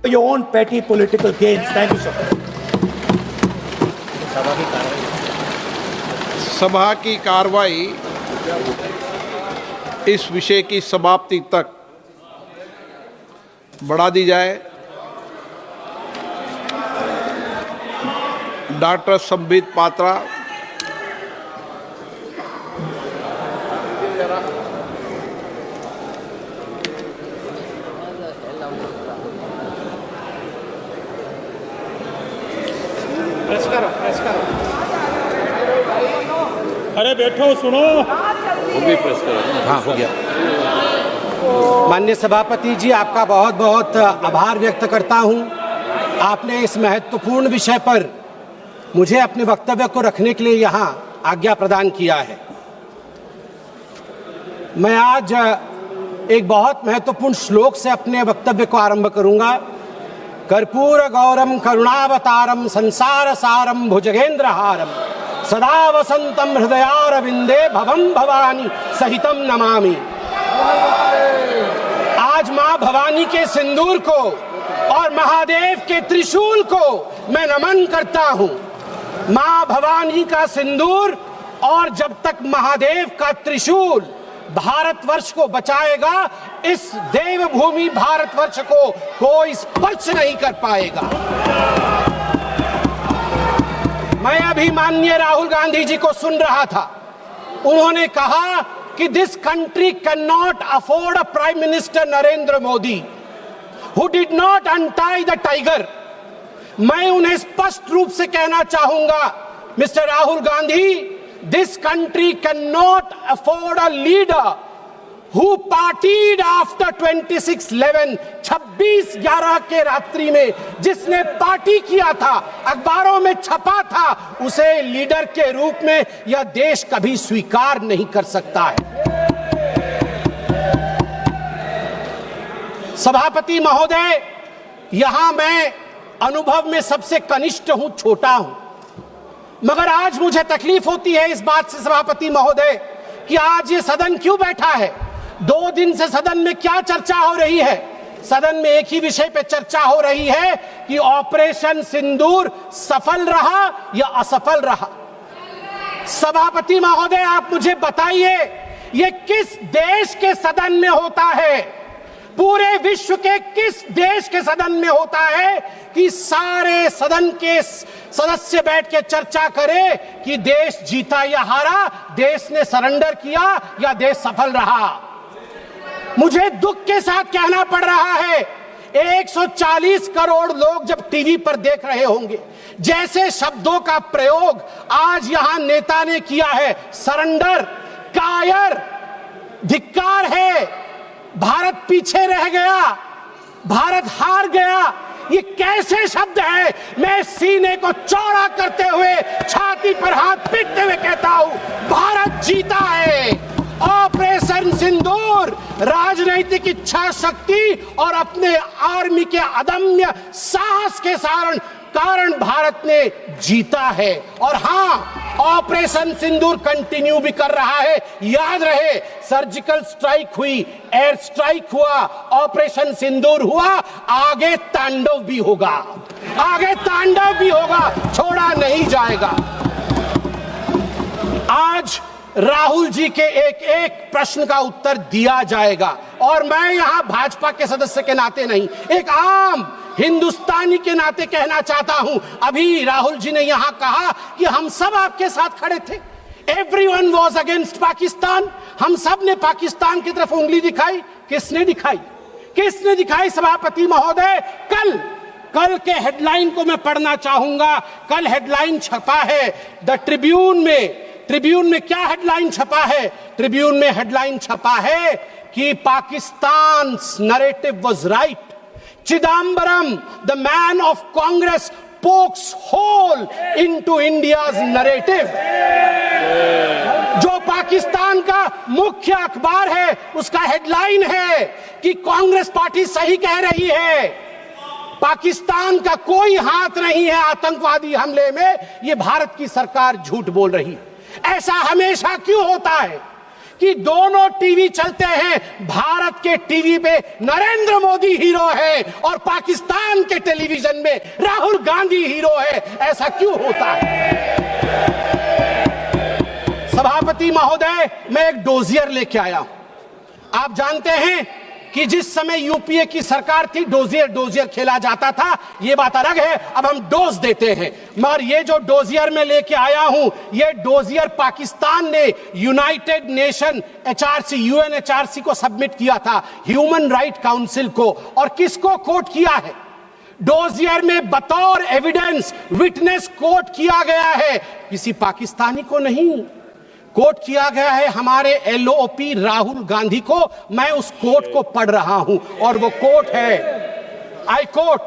your own petty political gains. Thank you, sir. सभा की कार्रवाई इस विषय की समाप्ति तक बढ़ा दी जाए। डॉक्टर संबित पात्रा। प्रेस करो। अरे बैठो, सुनो। वो भी प्रेस करो। हाँ, हो गया। माननीय सभापति जी, आपका बहुत बहुत आभार व्यक्त करता हूं। आपने इस महत्वपूर्ण विषय पर मुझे अपने वक्तव्य को रखने के लिए यहां आज्ञा प्रदान किया है। मैं आज एक बहुत महत्वपूर्ण श्लोक से अपने वक्तव्य को आरंभ करूंगा। कर्पूर गौरम करुणावतारम संसार सारम भुजगेंद्रहारम सदा वसंतम हृदयारविंदे भवम भवानी सहितम नमामि। आज मां भवानी के सिंदूर को और महादेव के त्रिशूल को मैं नमन करता हूं। मां भवानी का सिंदूर और जब तक महादेव का त्रिशूल भारतवर्ष को बचाएगा, इस देवभूमि भारतवर्ष को कोई स्पर्श नहीं कर पाएगा। मैं अभी माननीय राहुल गांधी जी को सुन रहा था। उन्होंने कहा कि this country can not afford a prime minister Narendra Modi who did not untie the tiger. मैं उन्हें स्पष्ट रूप से कहना चाहूंगा, mister Rahul Gandhi, this country cannot afford a leader who partied after 26/11, 26/11 के रात्रि में जिसने पार्टी किया था, अखबारों में छपा था, उसे लीडर के रूप में यह देश कभी स्वीकार नहीं कर सकता है। सभापति महोदय, यहां मैं अनुभव में सबसे कनिष्ठ हूं, छोटा हूं, मगर आज मुझे तकलीफ होती है इस बात से सभापति महोदय कि आज ये सदन क्यों बैठा है। 2 दिन से सदन में क्या चर्चा हो रही है? सदन में एक ही विषय पे चर्चा हो रही है कि ऑपरेशन सिंदूर सफल रहा या असफल रहा। सभापति महोदय, आप मुझे बताइए, ये किस देश के सदन में होता है? पूरे विश्व के किस देश के सदन में होता है कि सारे सदन के सदस्य बैठ के चर्चा करें कि देश जीता या हारा, देश ने सरेंडर किया या देश सफल रहा? मुझे दुख के साथ कहना पड़ रहा है, 140 करोड़ लोग जब टीवी पर देख रहे होंगे, जैसे शब्दों का प्रयोग आज यहां नेता ने किया है, सरेंडर, कायर, धिक्कार है, भारत पीछे रह गया, भारत हार गया, ये कैसे शब्द है? मैं सीने को चौड़ा करते हुए, छाती पर हाथ पीटते हुए कहता हूं, भारत जीता है। ऑपरेशन सिंदूर राजनीतिक इच्छा शक्ति और अपने आर्मी के अदम्य साहस के कारण भारत ने जीता है। और हां, ऑपरेशन सिंदूर कंटिन्यू भी कर रहा है। याद रहे, सर्जिकल स्ट्राइक हुई, एयर स्ट्राइक हुआ, ऑपरेशन सिंदूर हुआ, आगे तांडव भी होगा, आगे तांडव भी होगा, छोड़ा नहीं जाएगा। आज राहुल जी के एक एक प्रश्न का उत्तर दिया जाएगा और मैं यहां भाजपा के सदस्य के नाते नहीं, एक आम हिंदुस्तानी के नाते कहना चाहता हूं। अभी राहुल जी ने यहां कहा कि हम सब आपके साथ खड़े थे, एवरीवन वाज अगेंस्ट पाकिस्तान, हम सब ने पाकिस्तान की तरफ उंगली दिखाई। किसने दिखाई? किसने दिखाई सभापति महोदय? कल के हेडलाइन को मैं पढ़ना चाहूंगा। कल हेडलाइन छपा है द ट्रिब्यून में क्या हेडलाइन छपा है? ट्रिब्यून में हेडलाइन छपा है कि Pakistan narrative was right, Chidambaram the man of Congress pokes hole into India's narrative. जो पाकिस्तान का मुख्य अखबार है, उसका हेडलाइन है कि कांग्रेस पार्टी सही कह रही है, पाकिस्तान का कोई हाथ नहीं है आतंकवादी हमले में, ये भारत की सरकार झूठ बोल रही है। ऐसा हमेशा क्यों होता है? कि दोनों टीवी चलते हैं, भारत के टीवी पे नरेंद्र मोदी हीरो है और पाकिस्तान के टेलीविजन में राहुल गांधी हीरो है। ऐसा क्यों होता है? सभापति महोदय, मैं एक डोजियर लेके आया हूं। आप जानते हैं कि जिस समय यूपीए की सरकार थी, डोजियर खेला जाता था, ये बात अलग है। अब हम डोज देते हैं। मगर ये जो डोजियर में लेके आया हूं, ये डोजियर पाकिस्तान ने यूनाइटेड नेशन एचआरसी, यूएनएचआरसी को सबमिट किया था, ह्यूमन राइट काउंसिल को। और किसको कोट किया है? डोजियर में बतौर एविडेंस, विटनेस कोट किया गया है, किसी पाकिस्तानी को नहीं, कोट किया गया है हमारे एलओपी राहुल गांधी को। मैं उस कोट को पढ़ रहा हूं और वो कोट है, I quote,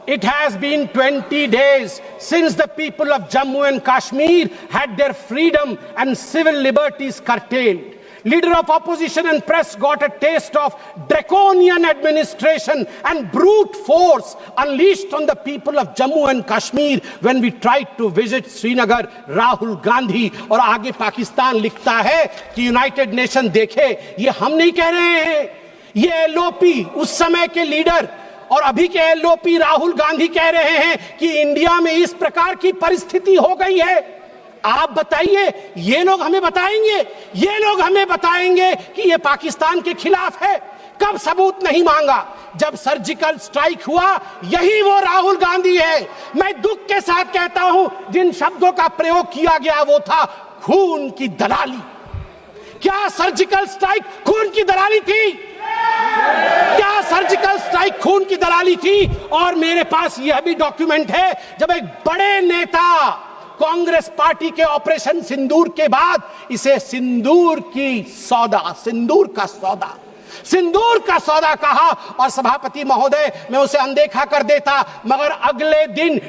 It has been 20 days since the people of Jammu and Kashmir had their freedom and civil liberties curtailed. Leader of opposition and press got a taste of draconian administration and brute force unleashed on the people of Jammu and Kashmir when we tried to visit Srinagar. Rahul Gandhi। और आगे पाकिस्तान लिखता है कि United nation देखे, ये हम नहीं कह रहे हैं, ये एलओपी उस समय के लीडर और अभी के एलओपी राहुल गांधी कह रहे हैं कि इंडिया में इस प्रकार की परिस्थिति हो गई है। आप बताइए, ये लोग हमें बताएंगे, ये लोग हमें बताएंगे कि ये पाकिस्तान के खिलाफ है? कब सबूत नहीं मांगा? जब सर्जिकल स्ट्राइक हुआ, यही वो राहुल गांधी है। मैं दुख के साथ कहता हूं, जिन शब्दों का प्रयोग किया गया वो था खून की दलाली। क्या सर्जिकल स्ट्राइक खून की दलाली थी? क्या सर्जिकल स्ट्राइक खून की दलाली थी? और मेरे पास यह भी डॉक्यूमेंट है, जब एक बड़े नेता कांग्रेस पार्टी के ऑपरेशन सिंदूर के बाद इसे सिंदूर का सौदा कहा, और सभापति महोदय मैं उसे अनदेखा कर देता, मगर अगले दिन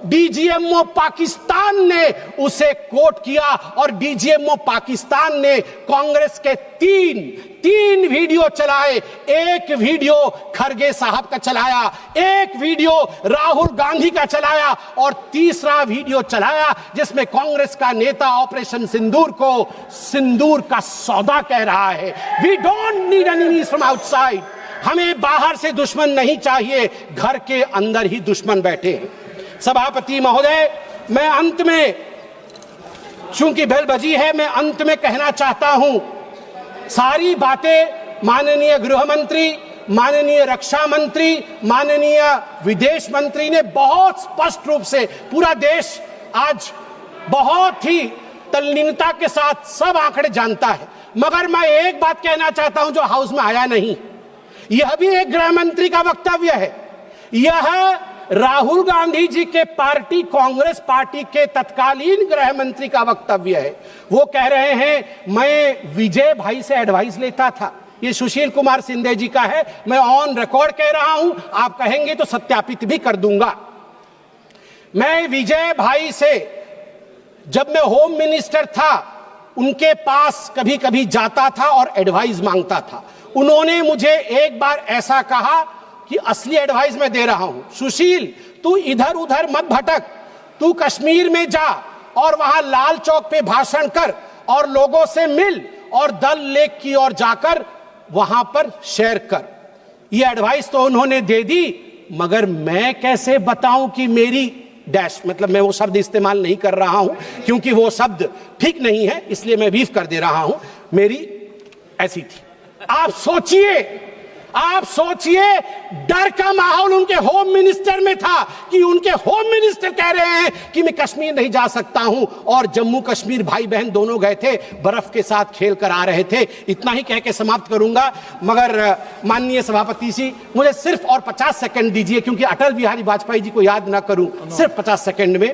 डीजीएमओ पाकिस्तान ने उसे कोट किया और डीजीएमओ पाकिस्तान ने कांग्रेस के तीन वीडियो चलाए। एक वीडियो खरगे साहब का चलाया, एक वीडियो राहुल गांधी का चलाया और तीसरा वीडियो चलाया जिसमें कांग्रेस का नेता ऑपरेशन सिंदूर को सिंदूर का सौदा कह रहा है। We don't need enemies from outside. हमें बाहर से दुश्मन नहीं चाहिए, घर के अंदर ही दुश्मन बैठे हैं। सभापति महोदय, मैं अंत में, चूंकि बेल बजी है, मैं अंत में कहना चाहता हूं, सारी बातें माननीय गृह मंत्री, माननीय रक्षा मंत्री, माननीय विदेश मंत्री ने बहुत स्पष्ट रूप से, पूरा देश आज बहुत ही तल्लीनता के साथ सब आंकड़े जानता है। मगर मैं एक बात कहना चाहता हूं जो हाउस में आया नहीं, यह भी एक गृह मंत्री का वक्तव्य है। यह राहुल गांधी जी के पार्टी, कांग्रेस पार्टी के तत्कालीन गृह मंत्री का वक्तव्य है। वो कह रहे हैं मैं विजय भाई से एडवाइस लेता था। ये सुशील कुमार सिंधे जी का है, मैं ऑन रिकॉर्ड कह रहा हूं, आप कहेंगे तो सत्यापित भी कर दूंगा। मैं विजय भाई से, जब मैं होम मिनिस्टर था, उनके पास कभी कभी जाता था और एडवाइस मांगता था। उन्होंने मुझे एक बार ऐसा कहा कि असली एडवाइस मैं दे रहा हूं, सुशील तू इधर उधर मत भटक, तू कश्मीर में जा और वहां लाल चौक पे भाषण कर और लोगों से मिल और दल लेक की ओर जाकर वहां पर शेयर कर। ये एडवाइस तो उन्होंने दे दी, मगर मैं कैसे बताऊं कि मेरी डैश, मतलब मैं वो शब्द इस्तेमाल नहीं कर रहा हूं क्योंकि वो शब्द ठीक नहीं है, इसलिए मैं बीफ कर दे रहा हूं, मेरी ऐसी थी। आप सोचिए डर का माहौल उनके होम मिनिस्टर में था कि उनके होम मिनिस्टर कह रहे हैं कि मैं कश्मीर नहीं जा सकता हूं, और जम्मू कश्मीर भाई बहन दोनों गए थे, बर्फ के साथ खेल कर आ रहे थे। इतना ही कह के समाप्त करूंगा, मगर माननीय सभापति जी मुझे सिर्फ और 50 सेकंड दीजिए, क्योंकि अटल बिहारी वाजपेयी जी को याद ना करूं, सिर्फ 50 सेकंड में।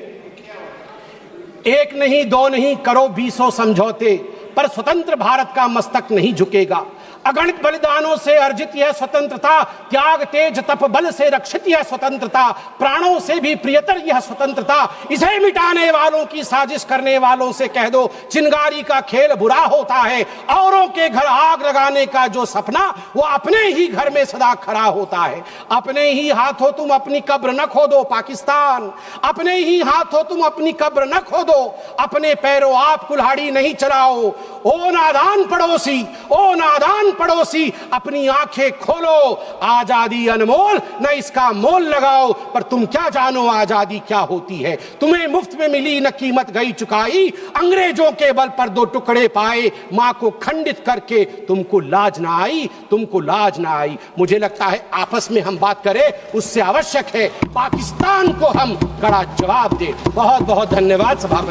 एक नहीं, दो नहीं, करो 20 समझौते, पर स्वतंत्र भारत का मस्तक नहीं झुकेगा। अगणित बलिदानों से अर्जित यह स्वतंत्रता, त्याग तेज तप बल से रक्षित यह स्वतंत्रता, प्राणों से भी प्रियतर यह स्वतंत्रता। इसे मिटाने वालों की साजिश करने वालों से कह दो, चिंगारी का खेल बुरा होता है। औरों के घर आग लगाने का जो सपना, वो अपने ही घर में सदा खड़ा होता है। अपने ही हाथों तुम अपनी कब्र न खोदो पाकिस्तान, अपने ही हाथों तुम अपनी कब्र न खोदो। अपने पैरों आप कुल्हाड़ी नहीं चलाओ। ओ नादान पड़ोसी, ओ नादान पड़ोसी, अपनी आंखें खोलो। आजादी अनमोल, न इसका मोल लगाओ। पर तुम क्या जानो आजादी क्या होती है। तुम्हें मुफ्त में मिली, न कीमत गई चुकाई। अंग्रेजों के बल पर 2 टुकड़े पाए, मां को खंडित करके तुमको लाज ना आई, तुमको लाज ना आई। मुझे लगता है आपस में हम बात करें, उससे आवश्यक है पाकिस्तान को हम कड़ा जवाब दें। बहुत बहुत धन्यवाद सभापति।